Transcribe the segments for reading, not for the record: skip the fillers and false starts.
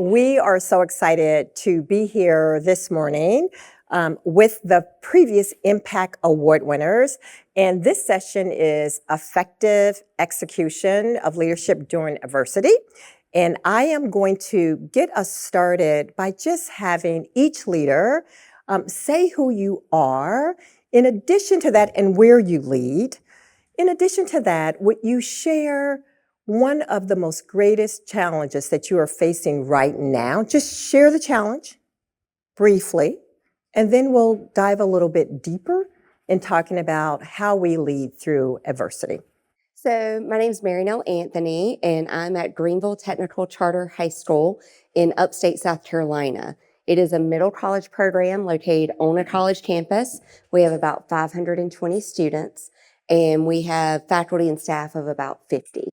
We are so excited to be here this morning with the previous Impact Award winners. And this session is Effective Execution of Leadership During Adversity. And I am going to get us started by just having each leader say who you are. In addition to that, and where you lead. In addition to that, would you share one of the most greatest challenges that you are facing right now? Just share the challenge briefly, and then we'll dive a little bit deeper in talking about how we lead through adversity. So my name is Marynell Anthony, and I'm at Greenville Technical Charter High School in upstate South Carolina. It is a middle college program located on a college campus. We have about 520 students, and we have faculty and staff of about 50.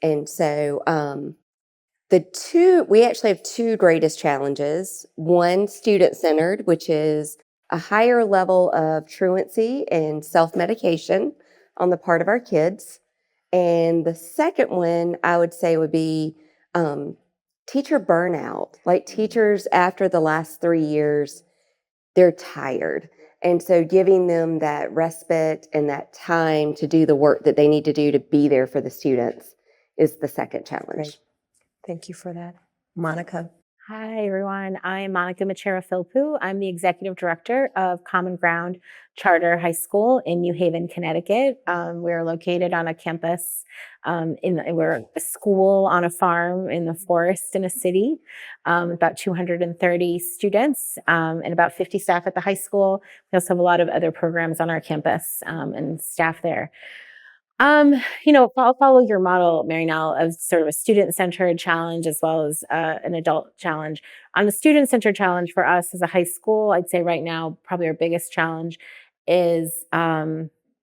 And so we actually have two greatest challenges. One, student-centered, which is a higher level of truancy and self-medication on the part of our kids. And the second one, I would say, would be teacher burnout. Like teachers, after the last 3 years, they're tired. And so giving them that respite and that time to do the work that they need to do to be there for the students is the second challenge. Great. Thank you for that. Monica. Hi, everyone. I'm Monica Machera-Philpott. I'm the Executive Director of Common Ground Charter High School in New Haven, Connecticut. We're located on a campus. We're a school on a farm in the forest in a city, about 230 students and about 50 staff at the high school. We also have a lot of other programs on our campus and staff there. I'll follow your model, Marynell, of sort of a student-centered challenge as well as an adult challenge. On the student-centered challenge for us as a high school, I'd say right now, probably our biggest challenge is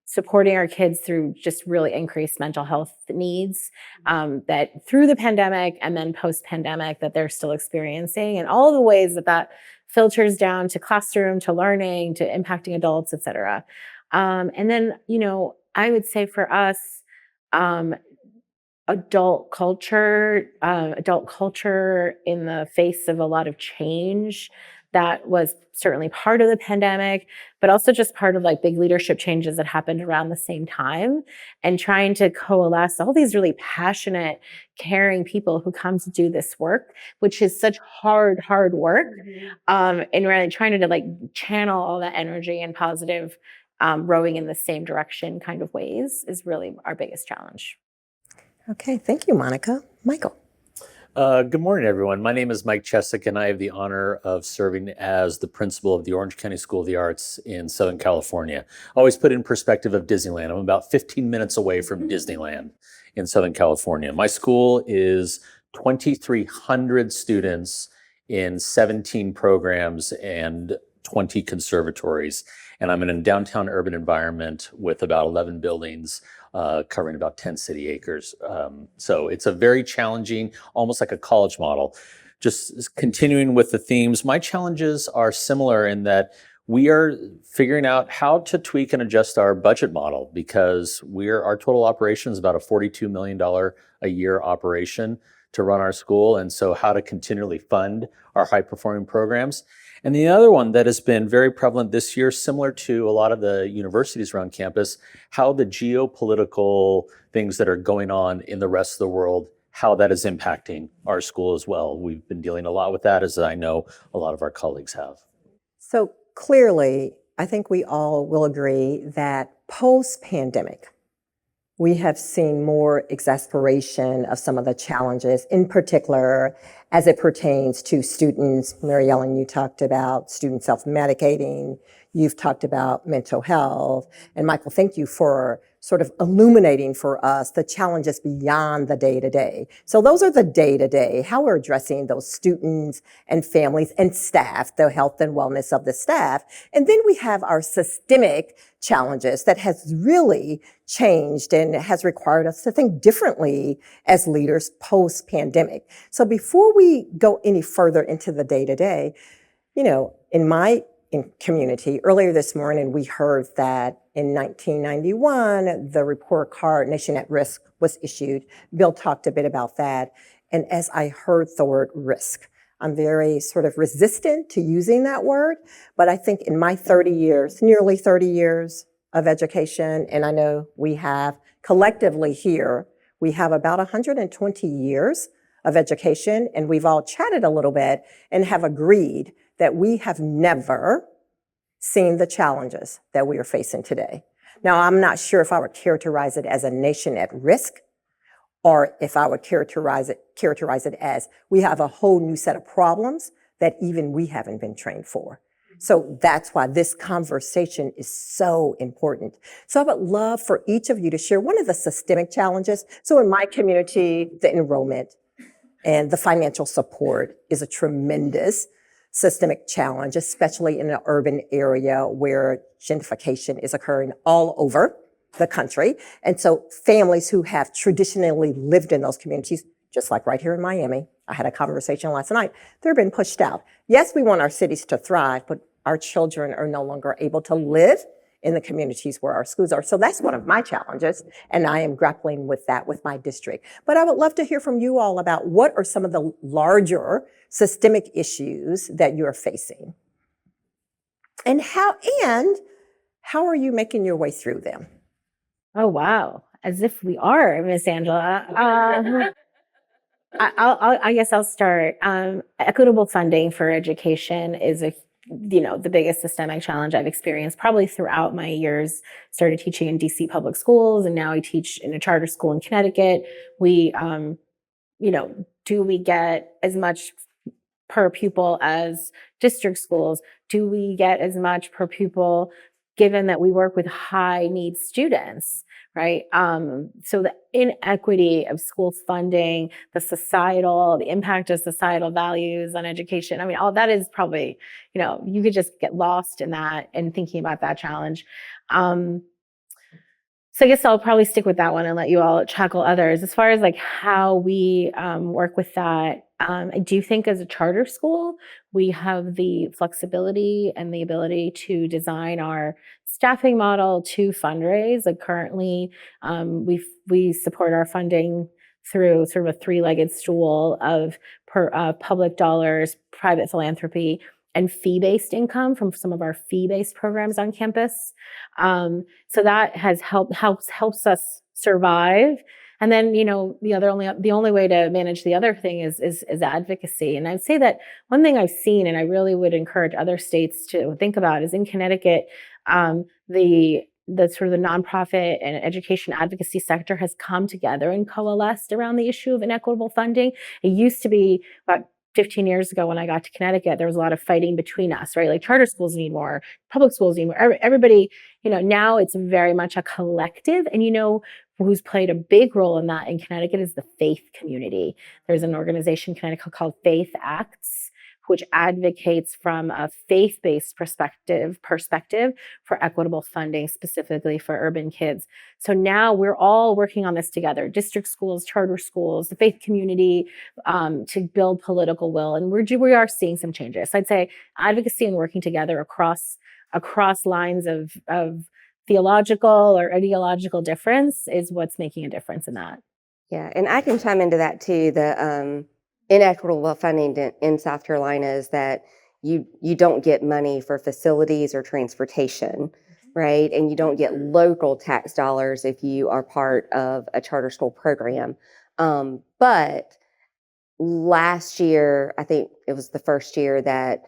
supporting our kids through just really increased mental health needs that through the pandemic and then post-pandemic that they're still experiencing, and all the ways that filters down to classroom, to learning, to impacting adults, et cetera. And then, I would say for us, adult culture in the face of a lot of change that was certainly part of the pandemic, but also just part of like big leadership changes that happened around the same time, and trying to coalesce all these really passionate, caring people who come to do this work, which is such hard work, and really trying to like channel all that energy and positive rowing in the same direction kind of ways is really our biggest challenge. Okay, thank you, Monica. Michael. Good morning, everyone. My name is Mike Chesick, and I have the honor of serving as the principal of the Orange County School of the Arts in Southern California. Always put in perspective of Disneyland. I'm about 15 minutes away from Disneyland in Southern California. My school is 2,300 students in 17 programs and 20 conservatories. And I'm in a downtown urban environment with about 11 buildings covering about 10 city acres. So it's a very challenging, almost like a college model. Just continuing with the themes, my challenges are similar in that we are figuring out how to tweak and adjust our budget model, because our total operation is about a $42 million a year operation to run our school. And so how to continually fund our high performing programs. And the other one that has been very prevalent this year, similar to a lot of the universities around campus, how the geopolitical things that are going on in the rest of the world, how that is impacting our school as well. We've been dealing a lot with that, as I know a lot of our colleagues have. So clearly, I think we all will agree that post-pandemic, we have seen more exasperation of some of the challenges, in particular, as it pertains to students. Mary Ellen, you talked about students self-medicating. You've talked about mental health. And Michael, thank you for sort of illuminating for us the challenges beyond the day-to-day. So those are the day-to-day, how we're addressing those students and families and staff, the health and wellness of the staff. And then we have our systemic challenges that has really changed and has required us to think differently as leaders post-pandemic. So before we go any further into the day-to-day, in my community, earlier this morning, we heard that in 1991, the report card Nation at Risk was issued. Bill talked a bit about that. And as I heard the word risk, I'm very sort of resistant to using that word, but I think in my 30 years, nearly 30 years of education, and I know we have collectively here, we have about 120 years of education, and we've all chatted a little bit and have agreed that we have never seen the challenges that we are facing today. Now, I'm not sure if I would characterize it as a nation at risk, or if I would characterize it as we have a whole new set of problems that even we haven't been trained for. So that's why this conversation is so important. So I would love for each of you to share one of the systemic challenges. So in my community, the enrollment and the financial support is a tremendous systemic challenge, especially in an urban area where gentrification is occurring all over the country. And so families who have traditionally lived in those communities, just like right here in Miami, I had a conversation last night, they're being pushed out. Yes, we want our cities to thrive, but our children are no longer able to live in the communities where our schools are. So that's one of my challenges, and I am grappling with that with my district. But I would love to hear from you all about what are some of the larger systemic issues that you're facing, and how are you making your way through them? Oh, wow. As if we are, Miss Angela. I guess I'll start. Equitable funding for education is the biggest systemic challenge I've experienced probably throughout my years. Started teaching in DC public schools, and now I teach in a charter school in Connecticut. We, do we get as much per pupil as district schools? Do we get as much per pupil given that we work with high needs students, right? So the inequity of school funding, the impact of societal values on education. I mean, all that is probably, you could just get lost in that and thinking about that challenge. So I guess I'll probably stick with that one and let you all tackle others. As far as like how we work with that, I do think as a charter school, we have the flexibility and the ability to design our staffing model to fundraise. Like currently, we support our funding through sort of a three-legged stool of public dollars, private philanthropy, and fee-based income from some of our fee-based programs on campus. So that has helps us survive. And then, the only way to manage the other thing is advocacy. And I'd say that one thing I've seen, and I really would encourage other states to think about, is in Connecticut, the sort of the nonprofit and education advocacy sector has come together and coalesced around the issue of inequitable funding. It used to be about 15 years ago when I got to Connecticut, there was a lot of fighting between us, right? Like charter schools need more, public schools need more. Everybody, now it's very much a collective. And who's played a big role in that in Connecticut is the faith community. There's an organization in Connecticut called Faith Acts, which advocates from a faith-based perspective for equitable funding, specifically for urban kids. So now we're all working on this together, district schools, charter schools, the faith community, to build political will. And we are seeing some changes. I'd say advocacy and working together across lines of theological or ideological difference is what's making a difference in that. Yeah, and I can chime into that too. The inequitable funding in South Carolina is that you don't get money for facilities or transportation, right? And you don't get local tax dollars if you are part of a charter school program. But last year, I think it was the first year that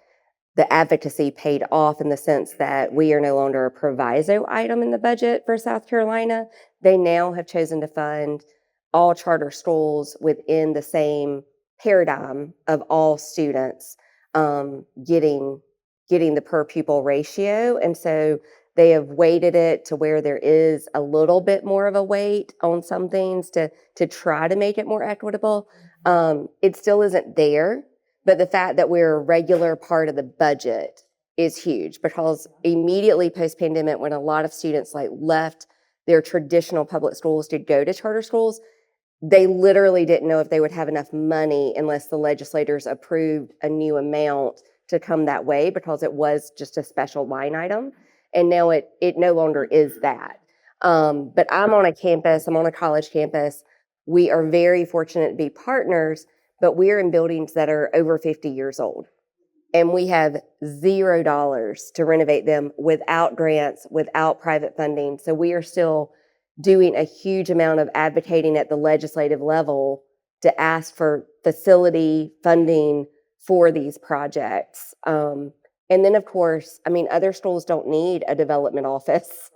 the advocacy paid off in the sense that we are no longer a proviso item in the budget for South Carolina. They now have chosen to fund all charter schools within the same paradigm of all students getting the per pupil ratio. And so they have weighted it to where there is a little bit more of a weight on some things to try to make it more equitable. It still isn't there, but the fact that we're a regular part of the budget is huge, because immediately post-pandemic, when a lot of students left their traditional public schools to go to charter schools, they literally didn't know if they would have enough money unless the legislators approved a new amount to come that way, because it was just a special line item. And now it no longer is that. But I'm on a college campus. We are very fortunate to be partners, but we're in buildings that are over 50 years old. And we have $0 to renovate them without grants, without private funding. So we are still doing a huge amount of advocating at the legislative level to ask for facility funding for these projects. And then, of course, I mean, other schools don't need a development office,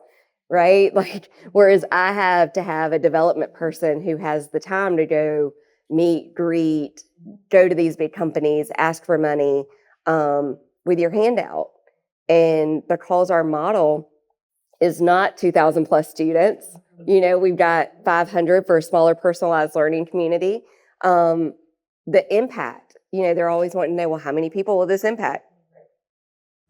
right? Like, whereas I have to have a development person who has the time to go meet, greet, go to these big companies, ask for money. With your handout. And because our model is not 2,000 plus students, we've got 500 for a smaller personalized learning community. The impact, they're always wanting to know, well, how many people will this impact?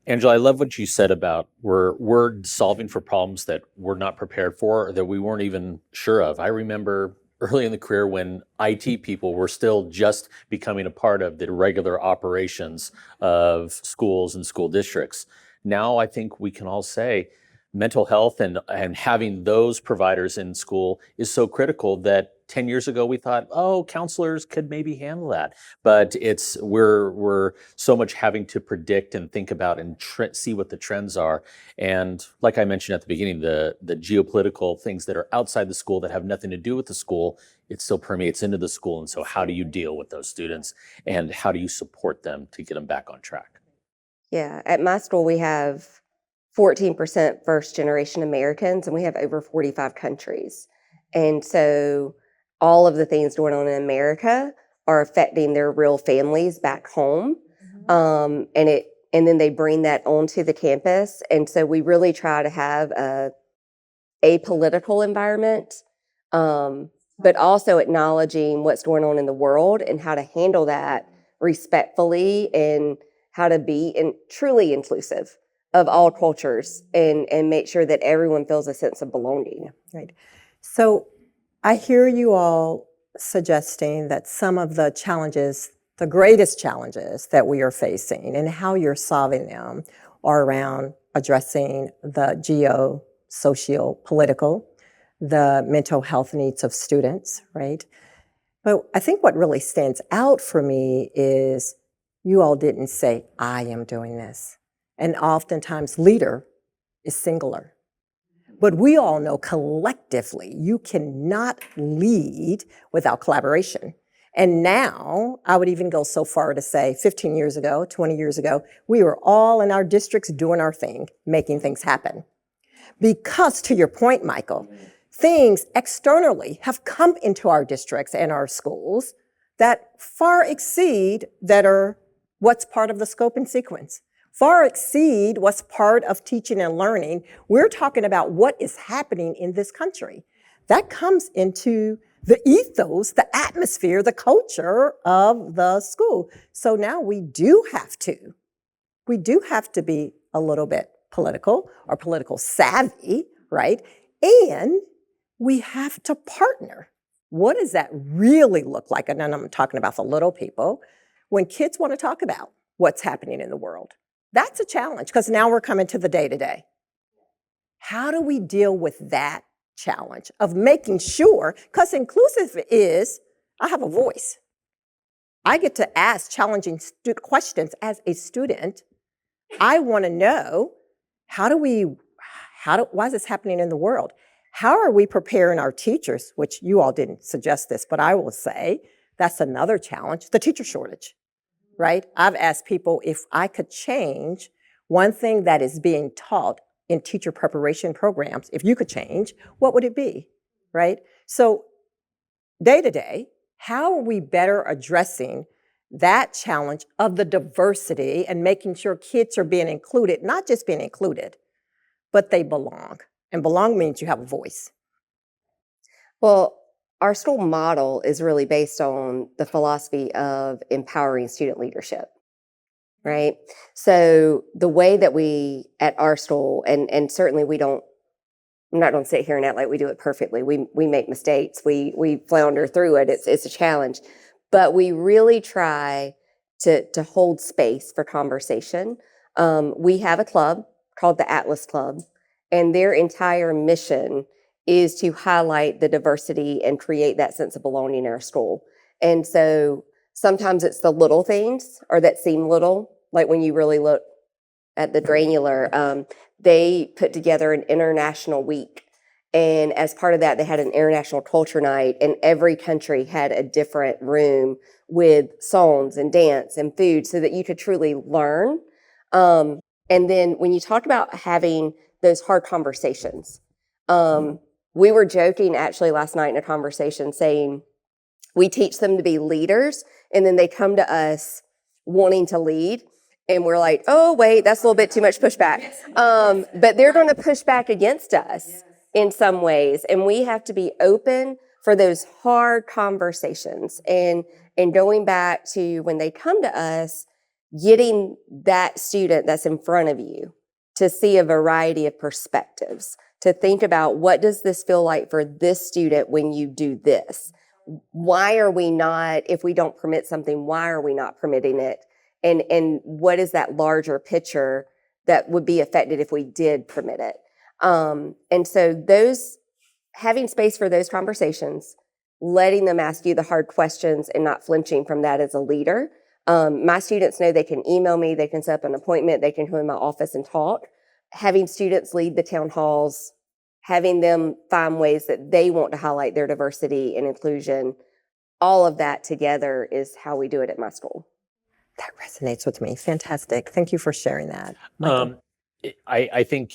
Angela, I love what you said about we're solving for problems that we're not prepared for or that we weren't even sure of. I remember early in the career when IT people were still just becoming a part of the regular operations of schools and school districts. Now I think we can all say mental health and having those providers in school is so critical that 10 years ago we thought, oh, counselors could maybe handle that. But we're so much having to predict and think about and see what the trends are. And like I mentioned at the beginning, the geopolitical things that are outside the school that have nothing to do with the school, it still permeates into the school. And so how do you deal with those students and how do you support them to get them back on track? Yeah, at my school, we have 14% first generation Americans, and we have over 45 countries. And so all of the things going on in America are affecting their real families back home. And then they bring that onto the campus. And so we really try to have a apolitical environment, but also acknowledging what's going on in the world and how to handle that respectfully and how to be truly inclusive of all cultures and make sure that everyone feels a sense of belonging. Right. So I hear you all suggesting that some of the challenges, the greatest challenges that we are facing and how you're solving them are around addressing the socio-political, the mental health needs of students, right? But I think what really stands out for me is you all didn't say, I am doing this. And oftentimes leader is singular. But we all know collectively you cannot lead without collaboration. And now I would even go so far to say 15 years ago, 20 years ago, we were all in our districts doing our thing, making things happen. Because to your point, Michael, things externally have come into our districts and our schools that far exceed that are what's part of the scope and sequence, far exceed what's part of teaching and learning. We're talking about what is happening in this country. That comes into the ethos, the atmosphere, the culture of the school. So now we do have to be a little bit political or political savvy, right? And we have to partner. What does that really look like? And then I'm talking about the little people. When kids want to talk about what's happening in the world, that's a challenge because now we're coming to the day-to-day. How do we deal with that challenge of making sure, because inclusive is, I have a voice. I get to ask challenging questions as a student. I want to know, why is this happening in the world? How are we preparing our teachers, which you all didn't suggest this, but I will say that's another challenge, the teacher shortage, right? I've asked people if I could change one thing that is being taught in teacher preparation programs, if you could change, what would it be, right? So day to day, how are we better addressing that challenge of the diversity and making sure kids are being included, not just being included, but they belong. And belong means you have a voice. Well, our school model is really based on the philosophy of empowering student leadership, right? So the way that we at our school, and certainly I'm not going to sit here and act like we do it perfectly. We make mistakes. We flounder through it. It's a challenge. But we really try to hold space for conversation. We have a club called the Atlas Club, and their entire mission is to highlight the diversity and create that sense of belonging in our school. And so Sometimes it's the little things or that seem little, like when you really look at the granular. They put together an international week. And as part of that, they had an international culture night, and every country had a different room with songs and dance and food so that you could truly learn. And then when you talk about having those hard conversations, we were joking actually last night in a conversation saying we teach them to be leaders, and then they come to us wanting to lead. And we're like, oh, wait, that's a little bit too much pushback. But they're going to push back against us in some ways. And we have to be open for those hard conversations. And going back to when they come to us, getting that student that's in front of you to see a variety of perspectives, to think about what does this feel like for this student when you do this? Why are we not, if we don't permit something, why are we not permitting it? And what is that larger picture that would be affected if we did permit it? And so those, having space for those conversations, letting them ask you the hard questions and not flinching from that as a leader. My students know they can email me, they can set up an appointment, they can come in my office and talk. Having students lead the town halls, having them find ways that they want to highlight their diversity and inclusion, all of that together is how we do it at my school. That resonates with me. Fantastic. Thank you for sharing that, Michael. I think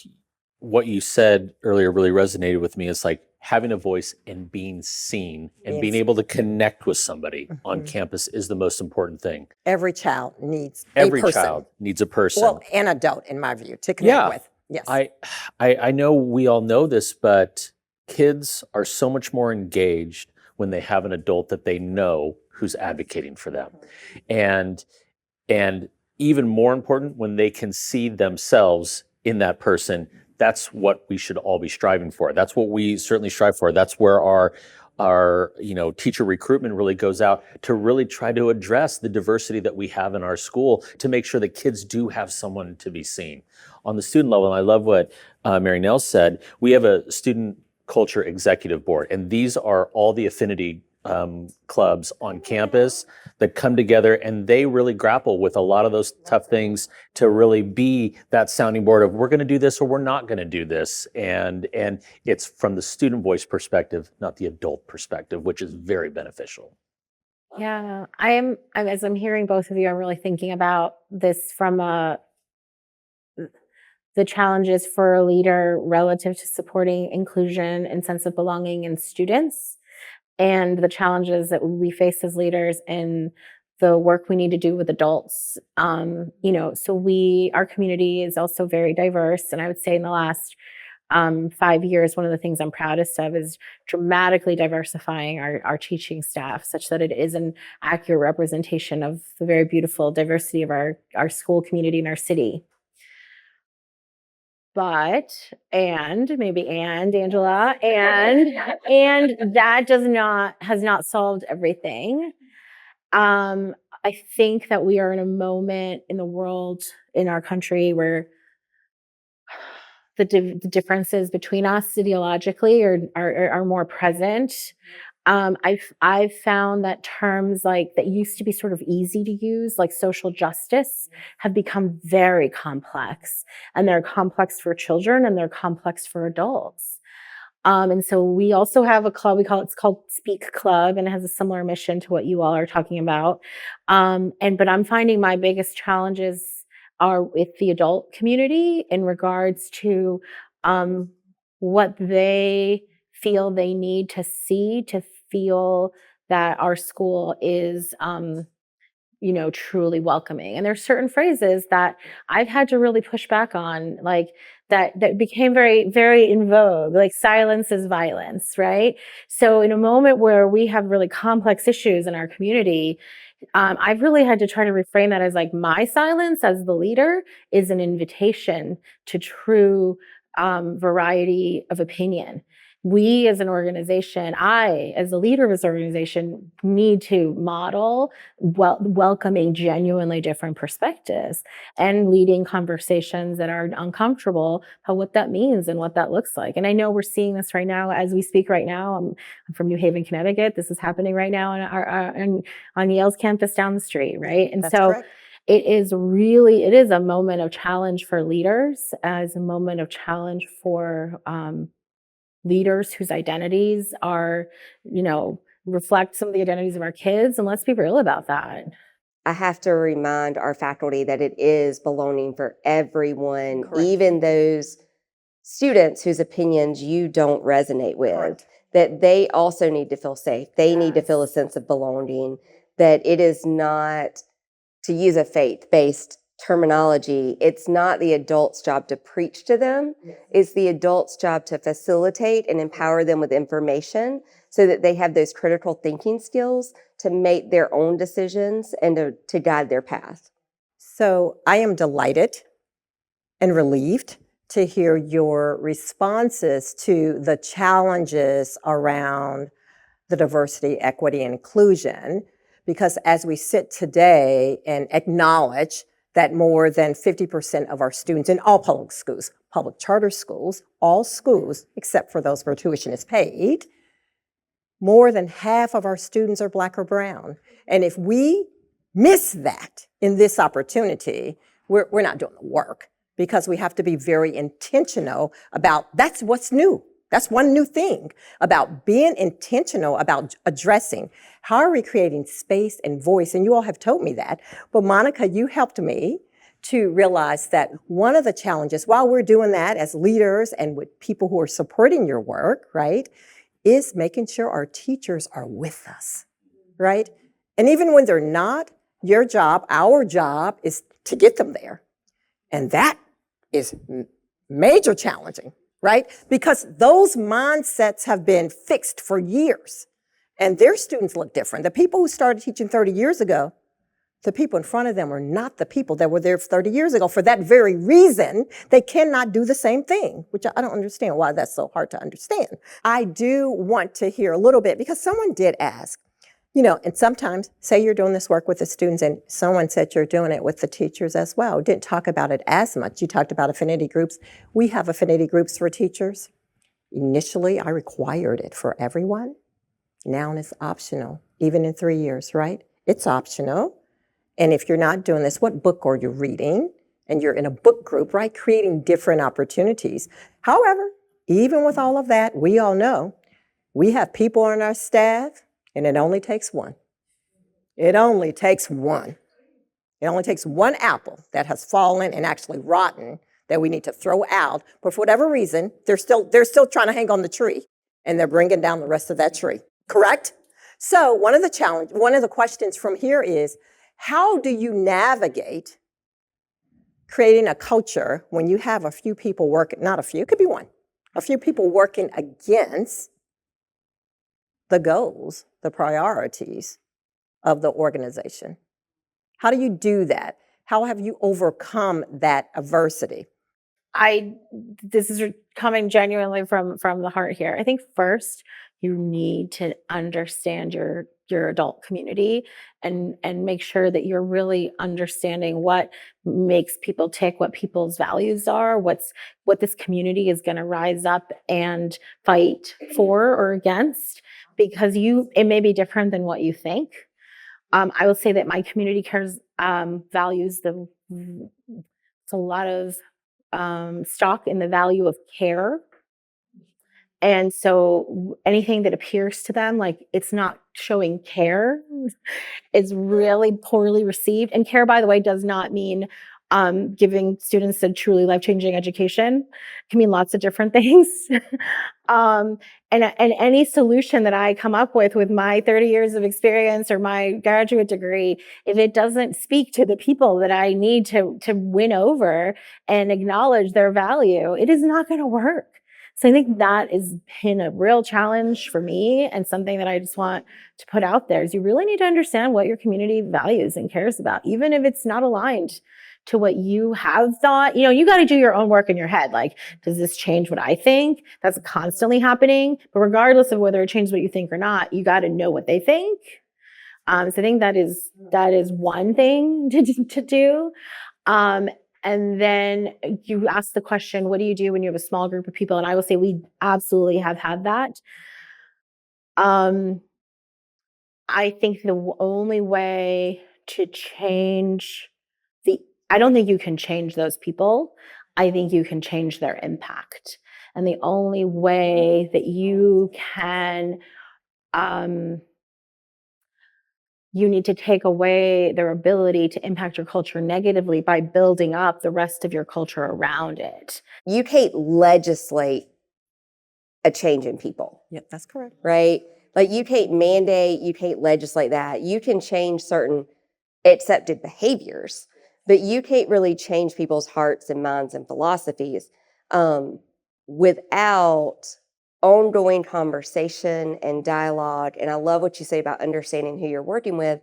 what you said earlier really resonated with me. It's like having a voice and being seen and being able to connect with somebody on campus is the most important thing. Every child needs Every a person. child needs a person. Well, an adult, in my view, to connect with. Yes. I know we all know this, but kids are so much more engaged when they have an adult that they know who's advocating for them. And even more important, when they can see themselves in that person. That's what we should all be striving for. That's what we certainly strive for. That's where our teacher recruitment really goes out to really try to address the diversity that we have in our school to make sure that kids do have someone to be seen. On the student level, and I love what Mary Nell said, we have a student culture executive board, and these are all the affinity clubs on campus that come together, and they really grapple with a lot of those tough things to really be that sounding board of we're going to do this or we're not going to do this, and it's from the student voice perspective, not the adult perspective, which is very beneficial. Yeah, I'm as I'm hearing both of you, I'm really thinking about this from the challenges for a leader relative to supporting inclusion and sense of belonging in students, and the challenges that we face as leaders in the work we need to do with adults. So our community is also very diverse. And I would say in the last 5 years, one of the things I'm proudest of is dramatically diversifying our teaching staff such that it is an accurate representation of the very beautiful diversity of our school community and our city. Angela, and that has not solved everything. I think that we are in a moment in the world, in our country, where the differences between us ideologically are more present. I've found that terms like that used to be sort of easy to use, like social justice, have become very complex, and they're complex for children and they're complex for adults. And so we also have a club, it's called Speak Club, and it has a similar mission to what you all are talking about. But I'm finding my biggest challenges are with the adult community in regards to what they feel they need to see to feel that our school is truly welcoming. And there's certain phrases that I've had to really push back on, like that became very, very in vogue, like silence is violence, right? So in a moment where we have really complex issues in our community, I've really had to try to reframe that as like my silence as the leader is an invitation to true variety of opinion. we as an organization, I as a leader of this organization, need to model welcoming genuinely different perspectives and leading conversations that are uncomfortable about what that means and what that looks like. And I know we're seeing this right now as we speak right now. I'm from New Haven, Connecticut. This is happening right now on Yale's campus down the street, right? And That's so correct. it is a moment of challenge for leaders, as a moment of challenge for leaders whose identities are, reflect some of the identities of our kids. And let's be real about that. I have to remind our faculty that it is belonging for everyone, Correct. even those students whose opinions you don't resonate with, Correct. that they also need to feel safe. They need to feel a Yes. sense of belonging, that it is not, to use a faith-based terminology, it's not the adult's job to preach to them. It's the adult's job to facilitate and empower them with information so that they have those critical thinking skills to make their own decisions and to guide their path. So I am delighted and relieved to hear your responses to the challenges around the diversity, equity, and inclusion, because as we sit today and acknowledge that more than 50% of our students in all public schools, public charter schools, all schools, except for those where tuition is paid, more than half of our students are Black or brown. And if we miss that in this opportunity, we're not doing the work, because we have to be very intentional about, that's what's new. That's one new thing about being intentional about addressing how are we creating space and voice. And you all have told me that. But Monica, you helped me to realize that one of the challenges while we're doing that as leaders and with people who are supporting your work, right, is making sure our teachers are with us, right? And even when they're not, your job, our job is to get them there. And that is major challenging, right? Because those mindsets have been fixed for years and their students look different. The people who started teaching 30 years ago, the people in front of them are not the people that were there 30 years ago. For that very reason, they cannot do the same thing, which I don't understand why that's so hard to understand. I do want to hear a little bit, because someone did ask, and sometimes say you're doing this work with the students and someone said you're doing it with the teachers as well. Didn't talk about it as much. You talked about affinity groups. We have affinity groups for teachers. Initially, I required it for everyone. Now it's optional, even in 3 years, right? It's optional. And if you're not doing this, what book are you reading? And you're in a book group, right? Creating different opportunities. However, even with all of that, we all know we have people on our staff, and it only takes one. It only takes one. It only takes one apple that has fallen and actually rotten that we need to throw out. But for whatever reason, they're still trying to hang on the tree, and they're bringing down the rest of that tree. Correct? So one of the questions from here is, how do you navigate creating a culture when you have a few people working, not a few, it could be one, a few people working against the goals, the priorities of the organization? How do you do that? How have you overcome that adversity? This is coming genuinely from the heart here. I think first you need to understand your adult community and make sure that you're really understanding what makes people tick, what people's values are, what this community is going to rise up and fight for or against, because it may be different than what you think. I will say that my community values it's a lot of stock in the value of care. And so anything that appears to them like it's not showing care is really poorly received. And care, by the way, does not mean giving students a truly life-changing education. It can mean lots of different things. And any solution that I come up with my 30 years of experience or my graduate degree, if it doesn't speak to the people that I need to win over and acknowledge their value, it is not going to work. So I think that has been a real challenge for me, and something that I just want to put out there is you really need to understand what your community values and cares about, even if it's not aligned to what you have thought. You got to do your own work in your head. Like, does this change what I think? That's constantly happening. But regardless of whether it changes what you think or not, you got to know what they think. So I think that is one thing to do. And then you ask the question, what do you do when you have a small group of people? And I will say we absolutely have had that. I think the only way to change I don't think you can change those people. I think you can change their impact. And the only way that you can, you need to take away their ability to impact your culture negatively by building up the rest of your culture around it. You can't legislate a change in people. Yep, that's correct. Right? Like you can't mandate, you can't legislate that. You can change certain accepted behaviors, but you can't really change people's hearts and minds and philosophies without ongoing conversation and dialogue. And I love what you say about understanding who you're working with.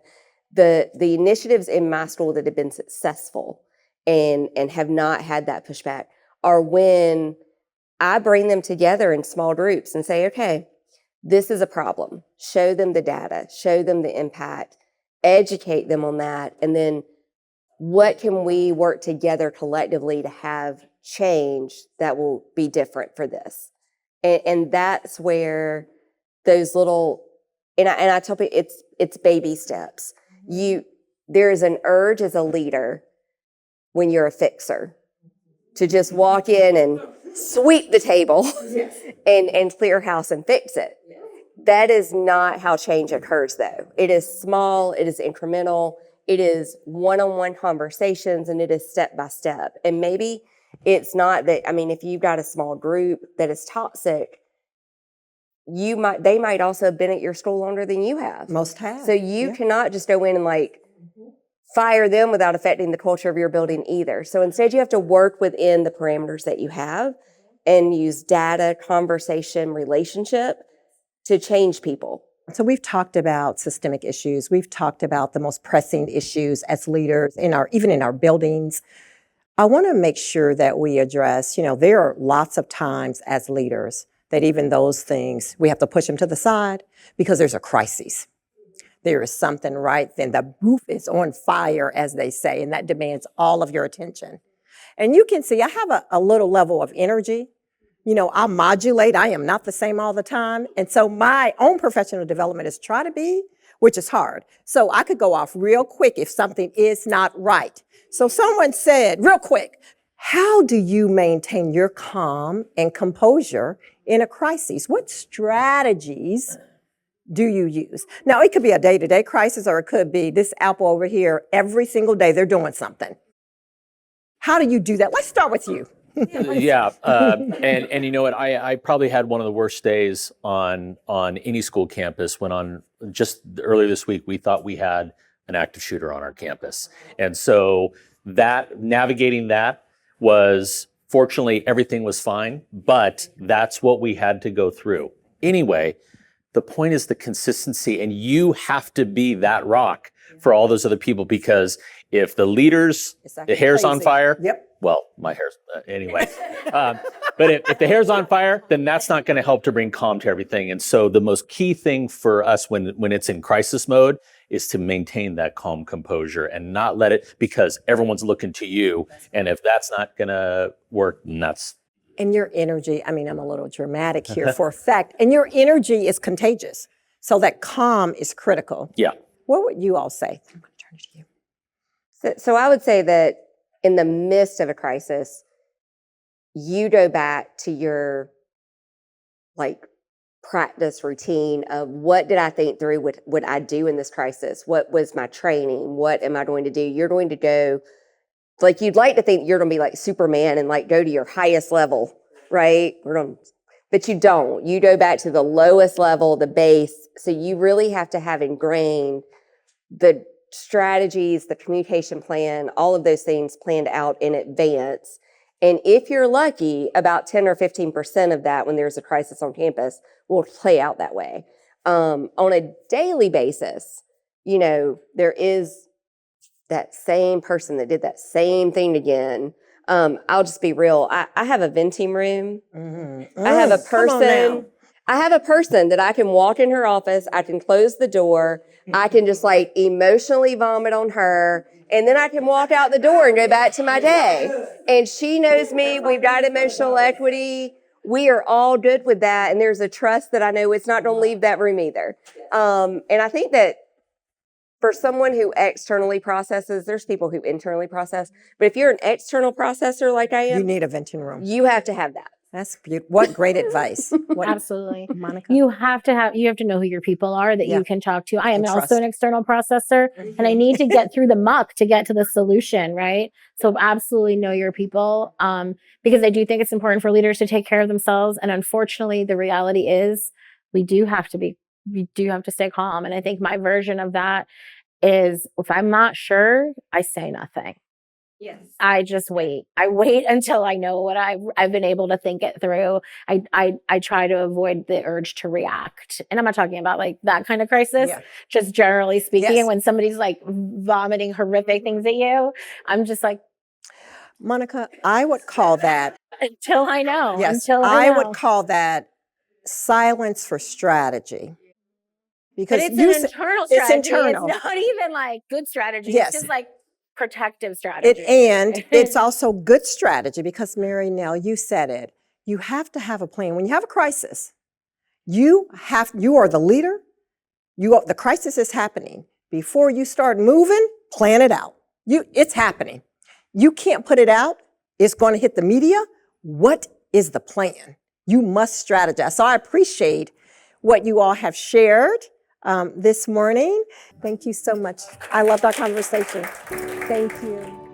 The initiatives in my school that have been successful and have not had that pushback are when I bring them together in small groups and say, okay, this is a problem. Show them the data, show them the impact, educate them on that, and then what can we work together collectively to have change that will be different for this? And that's where those little, and I tell people it's baby steps. There is an urge as a leader when you're a fixer to just walk in and sweep the table and clear house and fix it. That is not how change occurs, though. It is small, it is incremental, it is one-on-one conversations, and it is step by step. And maybe it's not that, if you've got a small group that is toxic, they might also have been at your school longer than you have. Most have. So you cannot just go in and fire them without affecting the culture of your building either. So instead you have to work within the parameters that you have and use data, conversation, relationship to change people. So we've talked about systemic issues. We've talked about the most pressing issues as leaders even in our buildings. I want to make sure that we address, there are lots of times as leaders that even those things, we have to push them to the side because there's a crisis. There is something right then. The roof is on fire, as they say, and that demands all of your attention. And you can see I have a little level of energy. I modulate. I am not the same all the time. And so my own professional development is try to be, which is hard. So I could go off real quick if something is not right. So someone said, real quick, how do you maintain your calm and composure in a crisis? What strategies do you use? Now, it could be a day-to-day crisis, or it could be this Apple over here, every single day they're doing something. How do you do that? Let's start with you. Yeah, and you know what? I probably had one of the worst days on any school campus when on just earlier this week we thought we had an active shooter on our campus, and so navigating that was, fortunately, everything was fine, but that's what we had to go through. Anyway, the point is the consistency, and you have to be that rock for all those other people, because if the leaders, the hair's on fire, well, my hair's, anyway. But if the hair's on fire, then that's not going to help to bring calm to everything. And so the most key thing for us when it's in crisis mode is to maintain that calm composure and not let it, because everyone's looking to you. And if that's not going to work, then that's. And your energy, I'm a little dramatic here for a fact, and your energy is contagious. So that calm is critical. Yeah. What would you all say? I'm going to turn it to you. So I would say that in the midst of a crisis, you go back to your practice routine of what did I think through, what would I do in this crisis? What was my training? What am I going to do? You're going to go, you'd like to think you're going to be like Superman and go to your highest level, right? But you don't. You go back to the lowest level, the base. So you really have to have ingrained the strategies, the communication plan, all of those things planned out in advance. And if you're lucky, about 10 or 15% of that, when there's a crisis on campus, will play out that way. On a daily basis, there is that same person that did that same thing again. I'll just be real. I have a venting room. I have a Come on now. person. I have a person that I can walk in her office. I can close the door. I can just like emotionally vomit on her. And then I can walk out the door and go back to my day. And she knows me. We've got emotional equity. We are all good with that. And there's a trust that I know it's not going to leave that room either. And I think that for someone who externally processes, there's people who internally process. But if you're an external processor like I You am, need a venting room. you have to have that. That's beautiful. What great advice. What, Absolutely. Monica? You have to know who your people are that Yeah. you can talk to. I am And also trust. an external processor and I need to get through the muck to get to the solution, right? So absolutely know your people. Because I do think it's important for leaders to take care of themselves. And unfortunately, the reality is we do have to stay calm. And I think my version of that is if I'm not sure, I say nothing. Yes. I just wait. I wait until I know what I've been able to think it through. I try to avoid the urge to react. And I'm not talking about like that kind of crisis, Yeah. just generally speaking. Yes. And when somebody's like vomiting horrific things at you, I'm just like, Monica, I would call that, until I know. yes, Until I I know. would call that silence for strategy. But Because it's you an said- internal it's strategy. internal. It's not even like good strategy. Yes. It's just like protective strategy. And it's also good strategy because Mary Nell, you said it. You have to have a plan. When you have a crisis, you are the leader. The crisis is happening. Before you start moving, plan it out. It's happening. You can't put it out. It's going to hit the media. What is the plan? You must strategize. So I appreciate what you all have shared this morning. Thank you so much. I loved our conversation. Thank you.